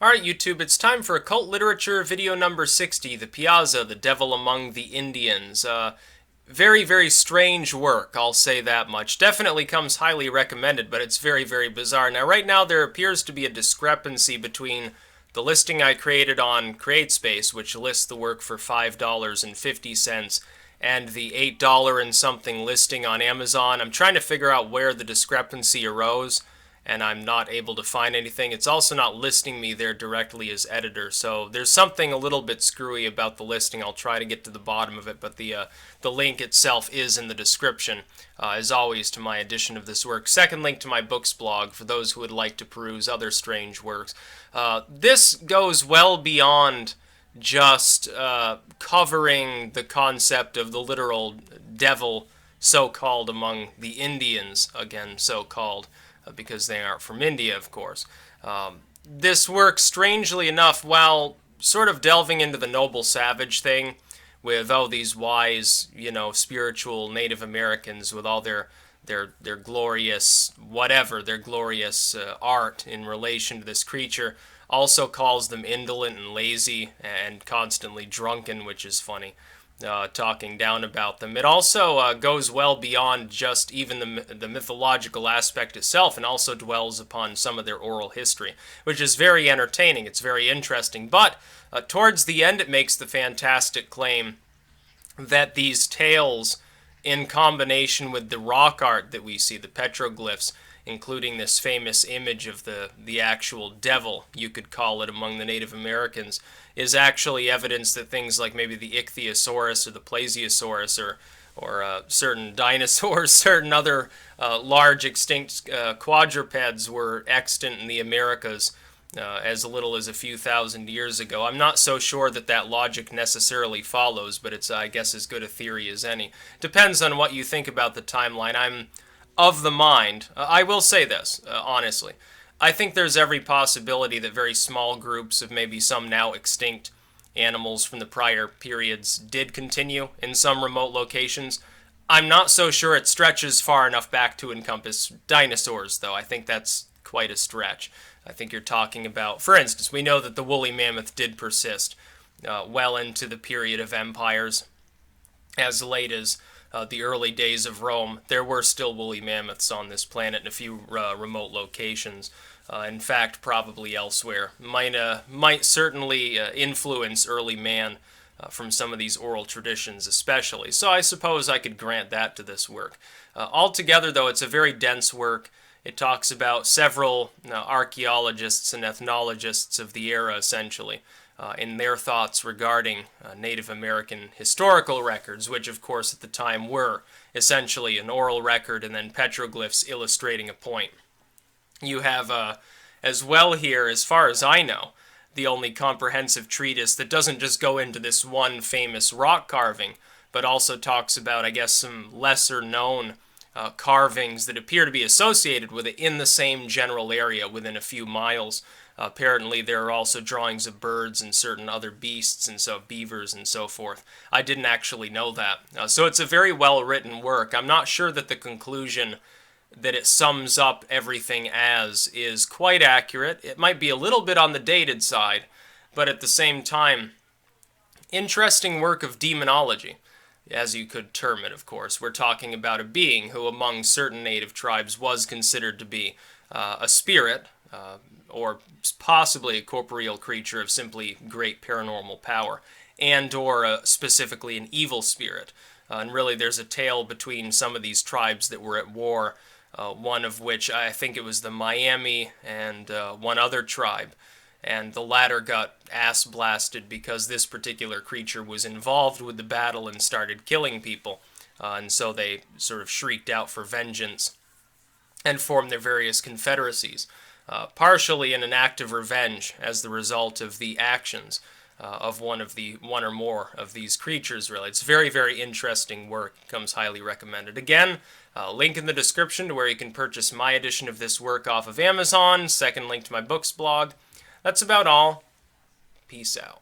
Alright YouTube, it's time for Occult Literature video number 60, the Piasa, the Devil Among the Indians. Very, very strange work, I'll say that much. Definitely comes highly recommended, but it's very, very bizarre. Now right now there appears to be a discrepancy between the listing I created on CreateSpace, which lists the work for $5.50, and the $8 and something listing on Amazon. I'm trying to figure out where the discrepancy arose, and I'm not able to find anything. It's also not listing me there directly as editor, so there's something a little bit screwy about the listing. I'll try to get to the bottom of it, but the link itself is in the description, as always, to my edition of this work. Second link to my books blog for those who would like to peruse other strange works. This goes well beyond just covering the concept of the literal devil so-called among the Indians, again so-called, because they aren't from India, of course. This work, strangely enough, while sort of delving into the noble savage thing, with, oh, these wise, spiritual Native Americans with all their glorious whatever, their glorious art in relation to this creature, also calls them indolent and lazy and constantly drunken, which is funny. Talking down about them. It also goes well beyond just even the mythological aspect itself, and also dwells upon some of their oral history, which is very entertaining. It's very interesting. But towards the end, it makes the fantastic claim that these tales, in combination with the rock art that we see, the petroglyphs, including this famous image of the actual devil, you could call it, among the Native Americans, is actually evidence that things like maybe the ichthyosaurus or the plesiosaurus or certain dinosaurs, certain other large extinct quadrupeds were extant in the Americas as little as a few thousand years ago. I'm not so sure that that logic necessarily follows, but it's, I guess, as good a theory as any. Depends on what you think about the timeline. I'm of the mind, I will say this, honestly, I think there's every possibility that very small groups of maybe some now extinct animals from the prior periods did continue in some remote locations. I'm not so sure it stretches far enough back to encompass dinosaurs, though. I think that's quite a stretch. I think you're talking about, for instance, we know that the woolly mammoth did persist well into the period of empires, as late as the early days of Rome. There were still woolly mammoths on this planet in a few remote locations. In fact, probably elsewhere. Might certainly influence early man from some of these oral traditions especially. So I suppose I could grant that to this work. Altogether, though, it's a very dense work. It talks about several archaeologists and ethnologists of the era, essentially, in their thoughts regarding Native American historical records, which, of course, at the time were essentially an oral record and then petroglyphs illustrating a point. You have, as well here, as far as I know, the only comprehensive treatise that doesn't just go into this one famous rock carving, but also talks about, I guess, some lesser-known carvings that appear to be associated with it in the same general area within a few miles. Apparently there are also drawings of birds and certain other beasts, and so beavers and so forth. I didn't actually know that. So it's a very well-written work. I'm not sure that the conclusion that it sums up everything as is quite accurate. It might be a little bit on the dated side, but at the same time, interesting work of demonology, as you could term it, of course. We're talking about a being who among certain native tribes was considered to be a spirit, or possibly a corporeal creature of simply great paranormal power, and or specifically an evil spirit. And really there's a tale between some of these tribes that were at war, one of which I think it was the Miami and one other tribe, and the latter got ass blasted because this particular creature was involved with the battle and started killing people, and so they sort of shrieked out for vengeance and formed their various confederacies, partially in an act of revenge as the result of the actions of one or more of these creatures, really. It's very, very interesting work. Comes highly recommended. Again, link in the description to where you can purchase my edition of this work off of Amazon. Second link to my books blog. That's about all. Peace out.